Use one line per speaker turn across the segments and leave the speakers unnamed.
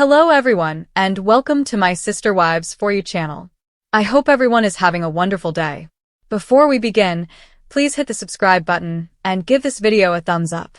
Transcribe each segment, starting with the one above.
Hello everyone, and welcome to my Sister Wives For You channel. I hope everyone is having a wonderful day. Before we begin, please hit the subscribe button and give this video a thumbs up.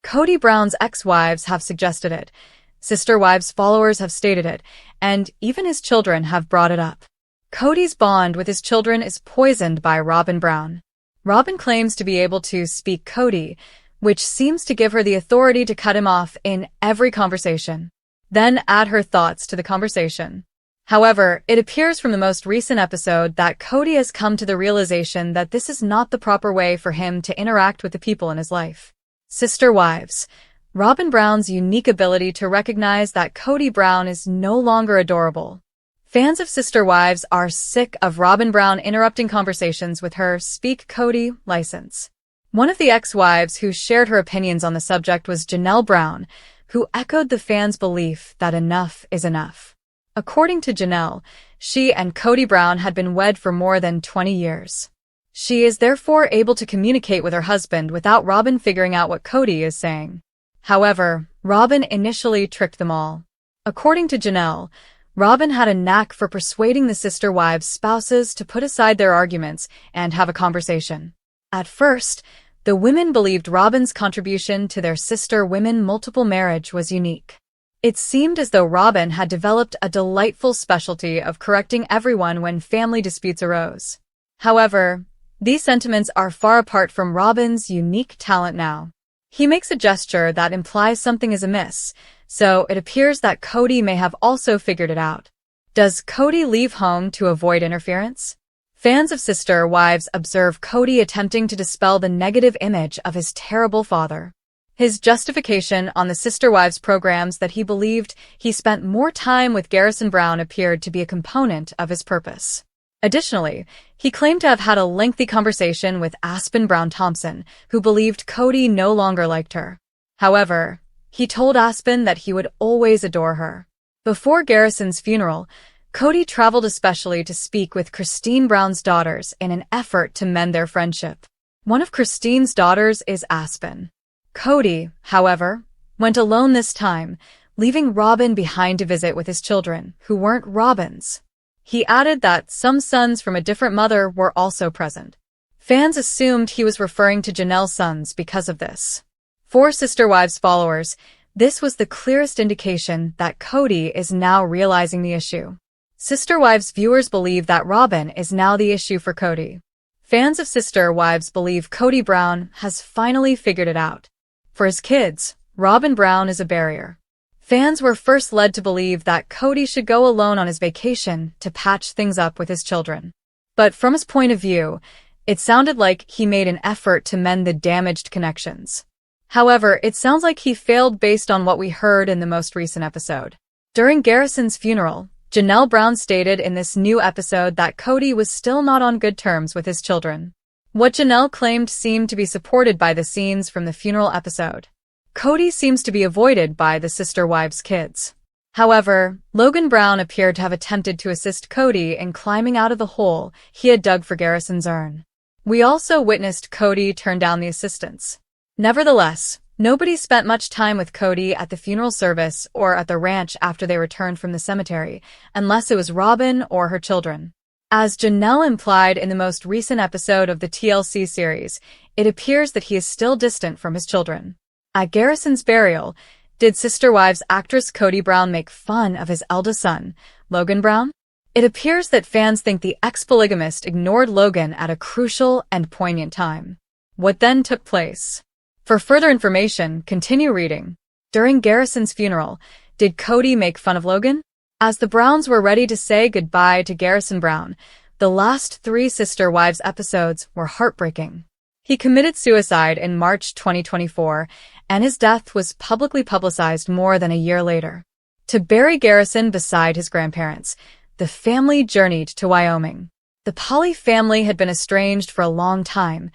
Kody Brown's ex-wives have suggested it, Sister Wives followers have stated it, and even his children have brought it up. Kody's bond with his children is poisoned by Robyn Brown. Robyn claims to be able to speak Kody, which seems to give her the authority to cut him off in every conversation, then add her thoughts to the conversation. However, it appears from the most recent episode that Kody has come to the realization that this is not the proper way for him to interact with the people in his life. Sister Wives. Robyn Brown's unique ability to recognize that Kody Brown is no longer adorable. Fans of Sister Wives are sick of Robyn Brown interrupting conversations with her Speak Kody license. One of the ex-wives who shared her opinions on the subject was Janelle Brown, who echoed the fans' belief that enough is enough. According to Janelle, she and Kody Brown had been wed for more than 20 years. She is therefore able to communicate with her husband without Robyn figuring out what Kody is saying. However, Robyn initially tricked them all. According to Janelle, Robyn had a knack for persuading the sister wives' spouses to put aside their arguments and have a conversation. At first, the women believed Robyn's contribution to their sister women multiple marriage was unique. It seemed as though Robyn had developed a delightful specialty of correcting everyone when family disputes arose. However, these sentiments are far apart from Robyn's unique talent now. He makes a gesture that implies something is amiss, so it appears that Kody may have also figured it out. Does Kody leave home to avoid interference? Fans of Sister Wives observe Kody attempting to dispel the negative image of his terrible father. His justification on the Sister Wives programs that he believed he spent more time with Garrison Brown appeared to be a component of his purpose. Additionally, he claimed to have had a lengthy conversation with Aspen Brown Thompson, who believed Kody no longer liked her. However, he told Aspen that he would always adore her. Before Garrison's funeral, Kody traveled especially to speak with Christine Brown's daughters in an effort to mend their friendship. One of Christine's daughters is Aspen. Kody, however, went alone this time, leaving Robyn behind to visit with his children, who weren't Robyn's. He added that some sons from a different mother were also present. Fans assumed he was referring to Janelle's sons because of this. For Sister Wives followers, this was the clearest indication that Kody is now realizing the issue. Sister Wives viewers believe that Robyn is now the issue for Kody. Fans of Sister Wives believe Kody Brown has finally figured it out. For his kids, Robyn Brown is a barrier. Fans were first led to believe that Kody should go alone on his vacation to patch things up with his children. But from his point of view, it sounded like he made an effort to mend the damaged connections. However, it sounds like he failed based on what we heard in the most recent episode. During Garrison's funeral, Janelle Brown stated in this new episode that Kody was still not on good terms with his children. What Janelle claimed seemed to be supported by the scenes from the funeral episode. Kody seems to be avoided by the Sister Wives' kids. However, Logan Brown appeared to have attempted to assist Kody in climbing out of the hole he had dug for Garrison's urn. We also witnessed Kody turn down the assistance. Nevertheless, nobody spent much time with Kody at the funeral service or at the ranch after they returned from the cemetery, unless it was Robyn or her children. As Janelle implied in the most recent episode of the TLC series, it appears that he is still distant from his children. At Garrison's burial, did Sister Wives actress Kody Brown make fun of his eldest son, Logan Brown? It appears that fans think the ex-polygamist ignored Logan at a crucial and poignant time. What then took place? For further information, continue reading. During Garrison's funeral, did Kody make fun of Logan? As the Browns were ready to say goodbye to Garrison Brown, the last 3 Sister Wives episodes were heartbreaking. He committed suicide in March 2024, and his death was publicly publicized more than a year later. To bury Garrison beside his grandparents, the family journeyed to Wyoming. The Poly family had been estranged for a long time,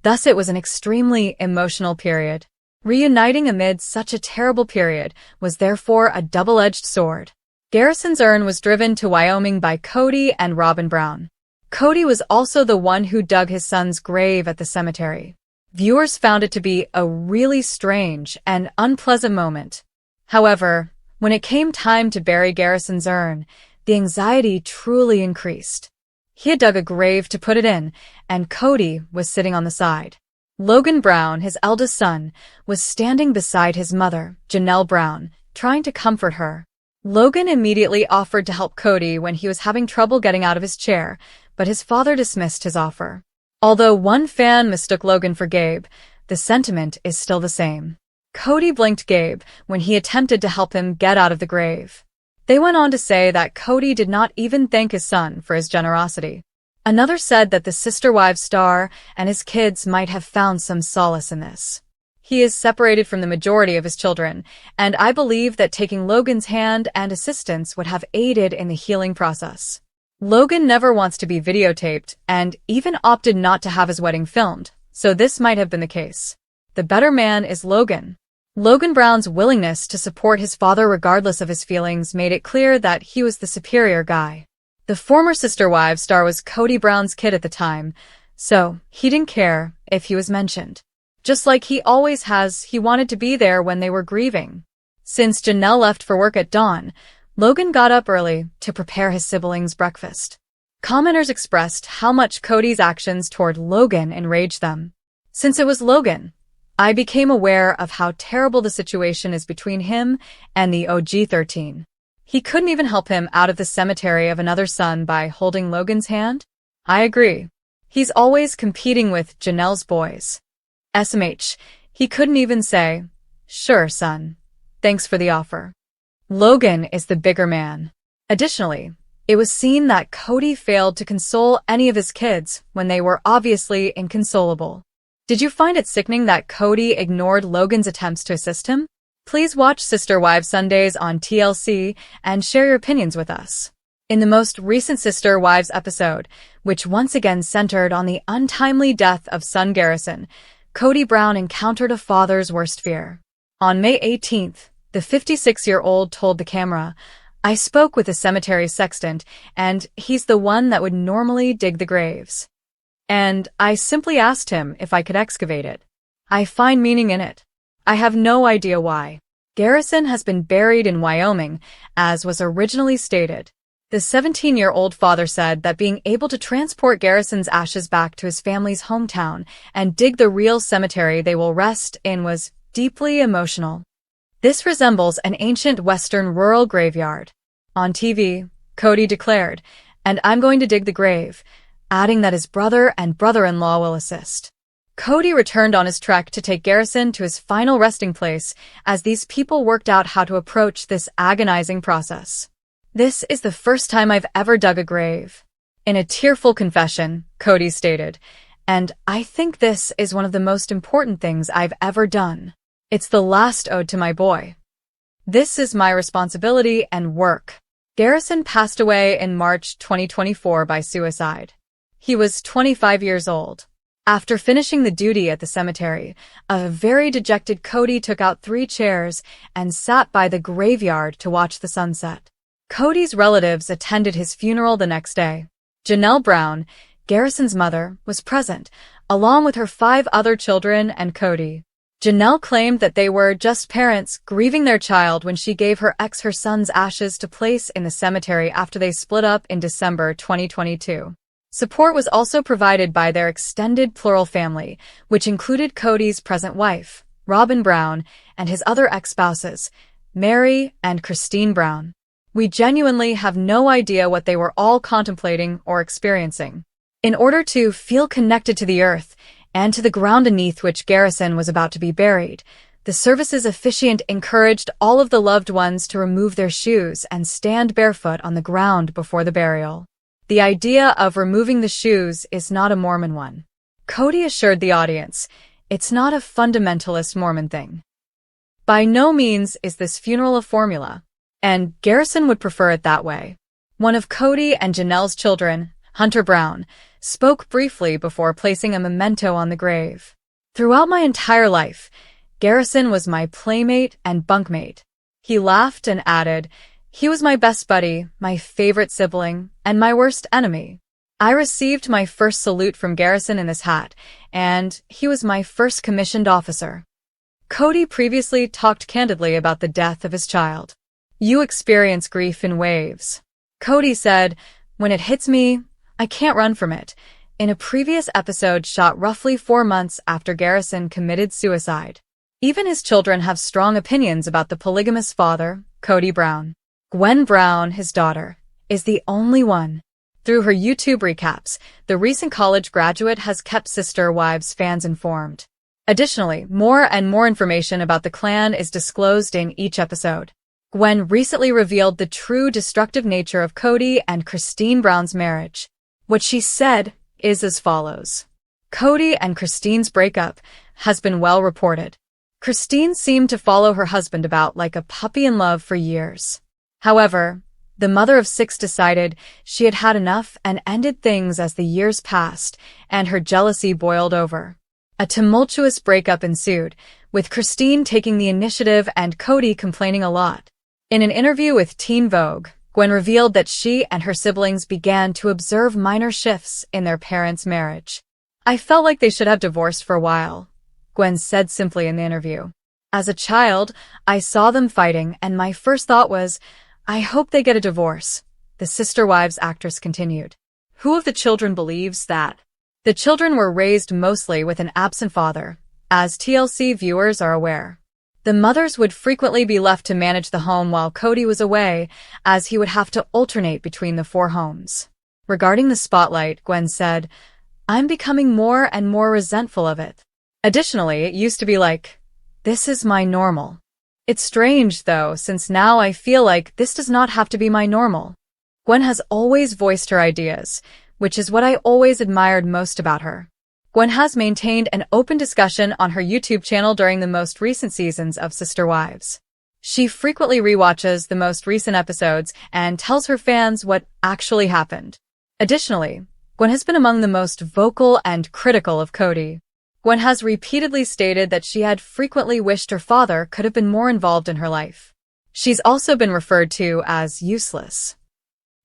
thus it was an extremely emotional period. Reuniting amid such a terrible period was therefore a double-edged sword. Garrison's urn was driven to Wyoming by Kody and Robyn Brown. Kody was also the one who dug his son's grave at the cemetery. Viewers found it to be a really strange and unpleasant moment. However, When it came time to bury Garrison's urn, the anxiety truly increased. He had dug a grave to put it in, and Kody was sitting on the side. Logan Brown, his eldest son, was standing beside his mother, Janelle Brown, trying to comfort her. Logan immediately offered to help Kody when he was having trouble getting out of his chair, but his father dismissed his offer. Although one fan mistook Logan for Gabe, the sentiment is still the same. Kody blinked Gabe when he attempted to help him get out of the grave. They went on to say that Kody did not even thank his son for his generosity. Another said that the Sister Wives star and his kids might have found some solace in this. He is separated from the majority of his children, and I believe that taking Logan's hand and assistance would have aided in the healing process. Logan never wants to be videotaped and even opted not to have his wedding filmed, so this might have been the case. The better man is Logan. Logan Brown's willingness to support his father regardless of his feelings made it clear that he was the superior guy. The former Sister Wives star was Kody Brown's kid at the time, so he didn't care if he was mentioned. Just like he always has, he wanted to be there when they were grieving. Since Janelle left for work at dawn, Logan got up early to prepare his siblings' breakfast. Commenters expressed how much Kody's actions toward Logan enraged them. Since it was Logan, I became aware of how terrible the situation is between him and the OG-13. He couldn't even help him out of the cemetery of another son by holding Logan's hand? I agree. He's always competing with Janelle's boys. SMH, he couldn't even say, "Sure, son. Thanks for the offer." Logan is the bigger man. Additionally, it was seen that Kody failed to console any of his kids when they were obviously inconsolable. Did you find it sickening that Kody ignored Logan's attempts to assist him? Please watch Sister Wives Sundays on TLC and share your opinions with us. In the most recent Sister Wives episode, which once again centered on the untimely death of son Garrison, Kody Brown encountered a father's worst fear. On May 18th, the 56-year-old told the camera, "I spoke with the cemetery sexton, and he's the one that would normally dig the graves. And I simply asked him if I could excavate it. I find meaning in it. I have no idea why." Garrison has been buried in Wyoming, as was originally stated. The 17-year-old father said that being able to transport Garrison's ashes back to his family's hometown and dig the real cemetery they will rest in was deeply emotional. This resembles an ancient Western rural graveyard. On TV, Kody declared, "And I'm going to dig the grave," adding that his brother and brother-in-law will assist. Kody returned on his trek to take Garrison to his final resting place as these people worked out how to approach this agonizing process. "This is the first time I've ever dug a grave." In a tearful confession, Kody stated, "And I think this is one of the most important things I've ever done. It's the last ode to my boy. This is my responsibility and work." Garrison passed away in March 2024 by suicide. He was 25 years old. After finishing the duty at the cemetery, a very dejected Kody took out 3 chairs and sat by the graveyard to watch the sunset. Kody's relatives attended his funeral the next day. Janelle Brown, Garrison's mother, was present, along with her 5 other children and Kody. Janelle claimed that they were just parents grieving their child when she gave her ex her son's ashes to place in the cemetery after they split up in December 2022. Support was also provided by their extended plural family, which included Kody's present wife, Robin Brown, and his other ex-spouses, Meri and Christine Brown. We genuinely have no idea what they were all contemplating or experiencing. In order to feel connected to the earth and to the ground beneath which Garrison was about to be buried, the service's officiant encouraged all of the loved ones to remove their shoes and stand barefoot on the ground before the burial. The idea of removing the shoes is not a Mormon one. Kody assured the audience, "It's not a fundamentalist Mormon thing. By no means is this funeral a formula, and Garrison would prefer it that way." One of Kody and Janelle's children, Hunter Brown, spoke briefly before placing a memento on the grave. "Throughout my entire life, Garrison was my playmate and bunkmate." He laughed and added, "He was my best buddy, my favorite sibling, and my worst enemy. I received my first salute from Garrison in this hat, and he was my first commissioned officer." Kody previously talked candidly about the death of his child. You experience grief in waves. Kody said, "When it hits me, I can't run from it," in a previous episode shot roughly 4 months after Garrison committed suicide. Even his children have strong opinions about the polygamous father, Kody Brown. Gwen Brown, his daughter, is the only one. Through her YouTube recaps, the recent college graduate has kept Sister Wives fans informed. Additionally, more and more information about the clan is disclosed in each episode. Gwen recently revealed the true destructive nature of Kody and Christine Brown's marriage. What she said is as follows. Kody and Christine's breakup has been well reported. Christine seemed to follow her husband about like a puppy in love for years. However, the mother of 6 decided she had had enough and ended things as the years passed and her jealousy boiled over. A tumultuous breakup ensued, with Christine taking the initiative and Kody complaining a lot. In an interview with Teen Vogue, Gwen revealed that she and her siblings began to observe minor shifts in their parents' marriage. "I felt like they should have divorced for a while," Gwen said simply in the interview. "As a child, I saw them fighting and my first thought was, I hope they get a divorce," the Sister Wives actress continued. Who of the children believes that? The children were raised mostly with an absent father, as TLC viewers are aware. The mothers would frequently be left to manage the home while Kody was away, as he would have to alternate between the 4 homes. Regarding the spotlight, Gwen said, "I'm becoming more and more resentful of it. Additionally, it used to be like, this is my normal. It's strange, though, since now I feel like this does not have to be my normal." Gwen has always voiced her ideas, which is what I always admired most about her. Gwen has maintained an open discussion on her YouTube channel during the most recent seasons of Sister Wives. She frequently rewatches the most recent episodes and tells her fans what actually happened. Additionally, Gwen has been among the most vocal and critical of Kody. Gwen has repeatedly stated that she had frequently wished her father could have been more involved in her life. She's also been referred to as useless.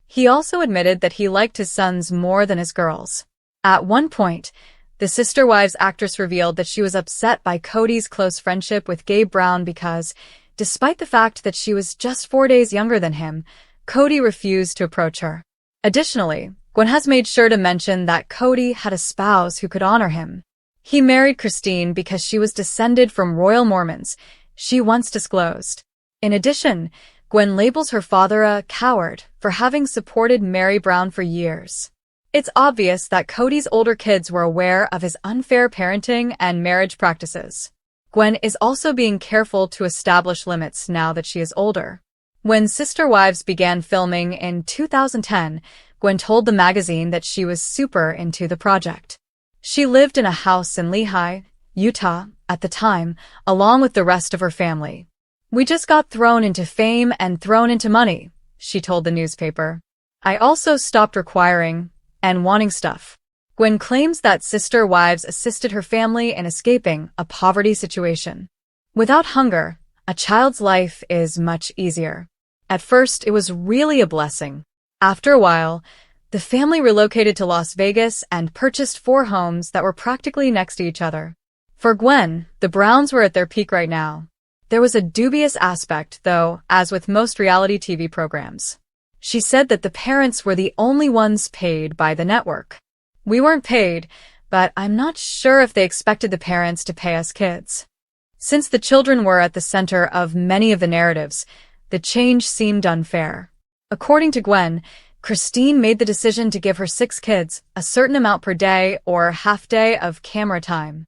He also admitted that he liked his sons more than his girls. At one point, the Sister Wives actress revealed that she was upset by Kody's close friendship with Gabe Brown because, despite the fact that she was just 4 days younger than him, Kody refused to approach her. Additionally, Gwen has made sure to mention that Kody had a spouse who could honor him. He married Christine because she was descended from royal Mormons, she once disclosed. In addition, Gwen labels her father a coward for having supported Meri Brown for years. It's obvious that Kody's older kids were aware of his unfair parenting and marriage practices. Gwen is also being careful to establish limits now that she is older. When Sister Wives began filming in 2010, Gwen told the magazine that she was super into the project. She lived in a house in Lehi, Utah, at the time, along with the rest of her family. "We just got thrown into fame and thrown into money," she told the newspaper. "I also stopped requiring and wanting stuff." Gwen claims that Sister Wives assisted her family in escaping a poverty situation. Without hunger, a child's life is much easier. At first, it was really a blessing. After a while, the family relocated to Las Vegas and purchased 4 homes that were practically next to each other. For Gwen, the Browns were at their peak right now. There was a dubious aspect, though, as with most reality TV programs. She said that the parents were the only ones paid by the network. "We weren't paid, but I'm not sure if they expected the parents to pay us kids." Since the children were at the center of many of the narratives, the change seemed unfair. According to Gwen, Christine made the decision to give her 6 kids a certain amount per day or half day of camera time.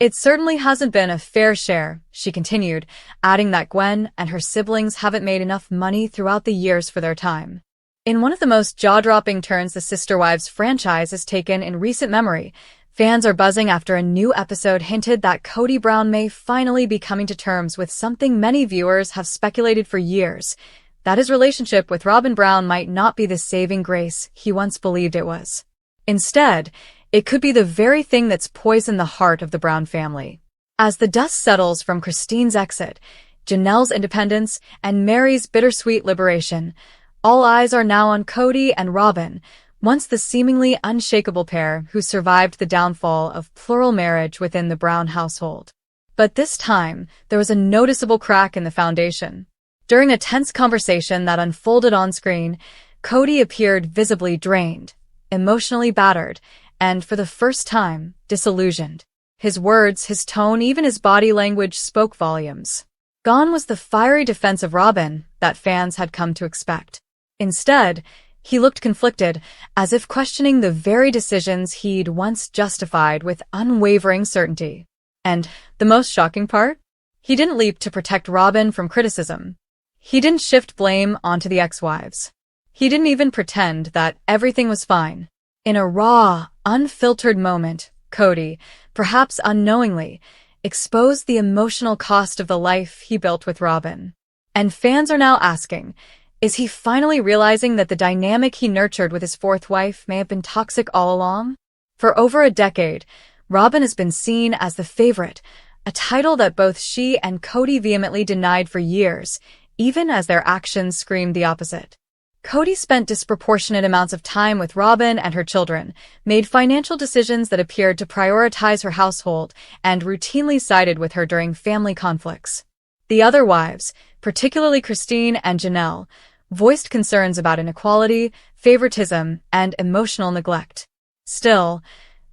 "It certainly hasn't been a fair share," she continued, adding that Gwen and her siblings haven't made enough money throughout the years for their time. In one of the most jaw-dropping turns the Sister Wives franchise has taken in recent memory, fans are buzzing after a new episode hinted that Kody Brown may finally be coming to terms with something many viewers have speculated for years, that his relationship with Robyn Brown might not be the saving grace he once believed it was. Instead, it could be the very thing that's poisoned the heart of the Brown family. As the dust settles from Christine's exit, Janelle's independence, and Meri's bittersweet liberation, all eyes are now on Kody and Robyn, once the seemingly unshakable pair who survived the downfall of plural marriage within the Brown household. But this time, there was a noticeable crack in the foundation. During a tense conversation that unfolded on screen, Kody appeared visibly drained, emotionally battered, and for the first time, disillusioned. His words, his tone, even his body language spoke volumes. Gone was the fiery defense of Robin that fans had come to expect. Instead, he looked conflicted, as if questioning the very decisions he'd once justified with unwavering certainty. And the most shocking part? He didn't leap to protect Robin from criticism. He didn't shift blame onto the ex-wives. He didn't even pretend that everything was fine. In a raw, unfiltered moment, Kody, perhaps unknowingly, exposed the emotional cost of the life he built with Robin. And fans are now asking, is he finally realizing that the dynamic he nurtured with his fourth wife may have been toxic all along? For over a decade, Robin has been seen as the favorite, a title that both she and Kody vehemently denied for years, even as their actions screamed the opposite. Kody spent disproportionate amounts of time with Robin and her children, made financial decisions that appeared to prioritize her household, and routinely sided with her during family conflicts. The other wives, particularly Christine and Janelle, voiced concerns about inequality, favoritism, and emotional neglect. Still,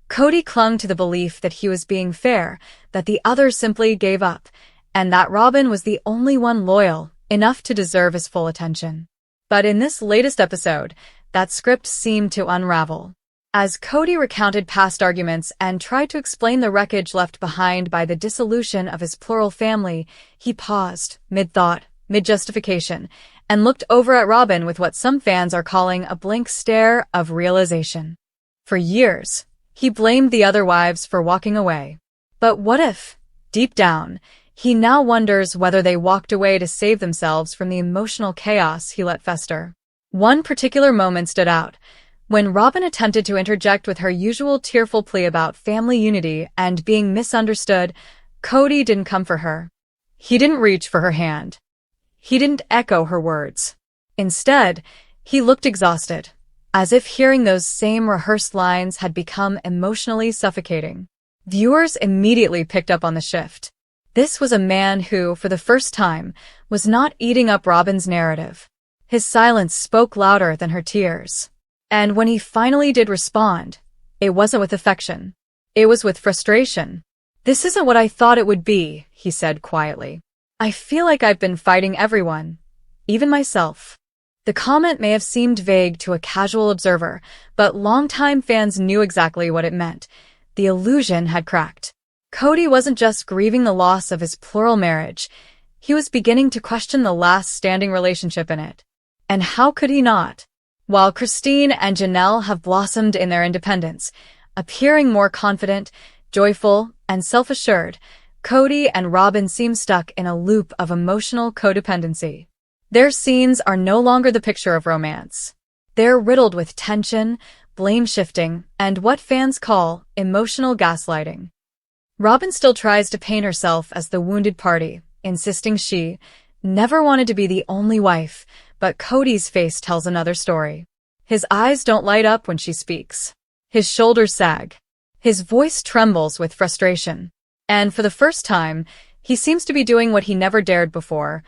Kody clung to the belief that he was being fair, that the others simply gave up, and that Robin was the only one loyal enough to deserve his full attention. But in this latest episode, that script seemed to unravel. As Kody recounted past arguments and tried to explain the wreckage left behind by the dissolution of his plural family, he paused, mid-thought, mid-justification, and looked over at Robin with what some fans are calling a blank stare of realization. For years, he blamed the other wives for walking away. But what if, deep down, he now wonders whether they walked away to save themselves from the emotional chaos he let fester? One particular moment stood out. When Robin attempted to interject with her usual tearful plea about family unity and being misunderstood, Kody didn't come for her. He didn't reach for her hand. He didn't echo her words. Instead, he looked exhausted, as if hearing those same rehearsed lines had become emotionally suffocating. Viewers immediately picked up on the shift. This was a man who, for the first time, was not eating up Robin's narrative. His silence spoke louder than her tears. And when he finally did respond, it wasn't with affection. It was with frustration. "This isn't what I thought it would be," he said quietly. "I feel like I've been fighting everyone, even myself." The comment may have seemed vague to a casual observer, but longtime fans knew exactly what it meant. The illusion had cracked. Kody wasn't just grieving the loss of his plural marriage. He was beginning to question the last standing relationship in it. And how could he not? While Christine and Janelle have blossomed in their independence, appearing more confident, joyful, and self-assured, Kody and Robin seem stuck in a loop of emotional codependency. Their scenes are no longer the picture of romance. They're riddled with tension, blame-shifting, and what fans call emotional gaslighting. Robin still tries to paint herself as the wounded party, insisting she never wanted to be the only wife, but Kody's face tells another story. His eyes don't light up when she speaks. His shoulders sag. His voice trembles with frustration. And for the first time, he seems to be doing what he never dared before,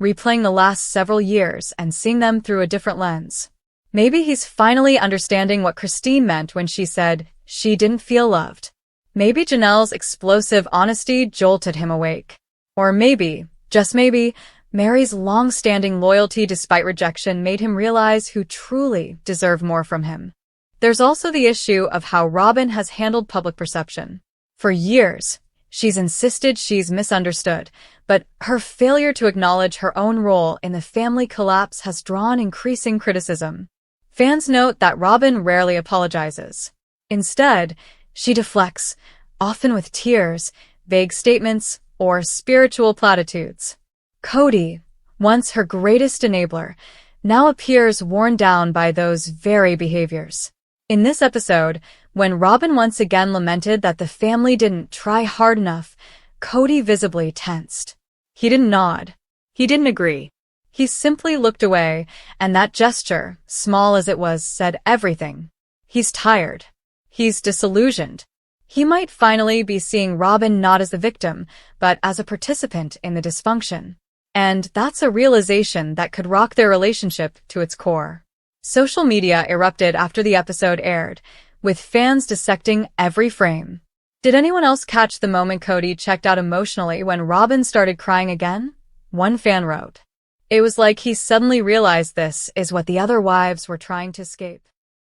replaying the last several years and seeing them through a different lens. Maybe he's finally understanding what Christine meant when she said she didn't feel loved. Maybe Janelle's explosive honesty jolted him awake. Or maybe, just maybe, Meri's long-standing loyalty despite rejection made him realize who truly deserved more from him. There's also the issue of how Robin has handled public perception. For years, she's insisted she's misunderstood, but her failure to acknowledge her own role in the family collapse has drawn increasing criticism. Fans note that Robin rarely apologizes. Instead, she deflects, often with tears, vague statements, or spiritual platitudes. Kody, once her greatest enabler, now appears worn down by those very behaviors. In this episode, when Robin once again lamented that the family didn't try hard enough, Kody visibly tensed. He didn't nod. He didn't agree. He simply looked away, and that gesture, small as it was, said everything. He's tired. He's disillusioned. He might finally be seeing Robin not as the victim, but as a participant in the dysfunction. And that's a realization that could rock their relationship to its core. Social media erupted after the episode aired, with fans dissecting every frame. Did anyone else catch the moment Kody checked out emotionally when Robin started crying again? One fan wrote, "It was like he suddenly realized this is what the other wives were trying to escape."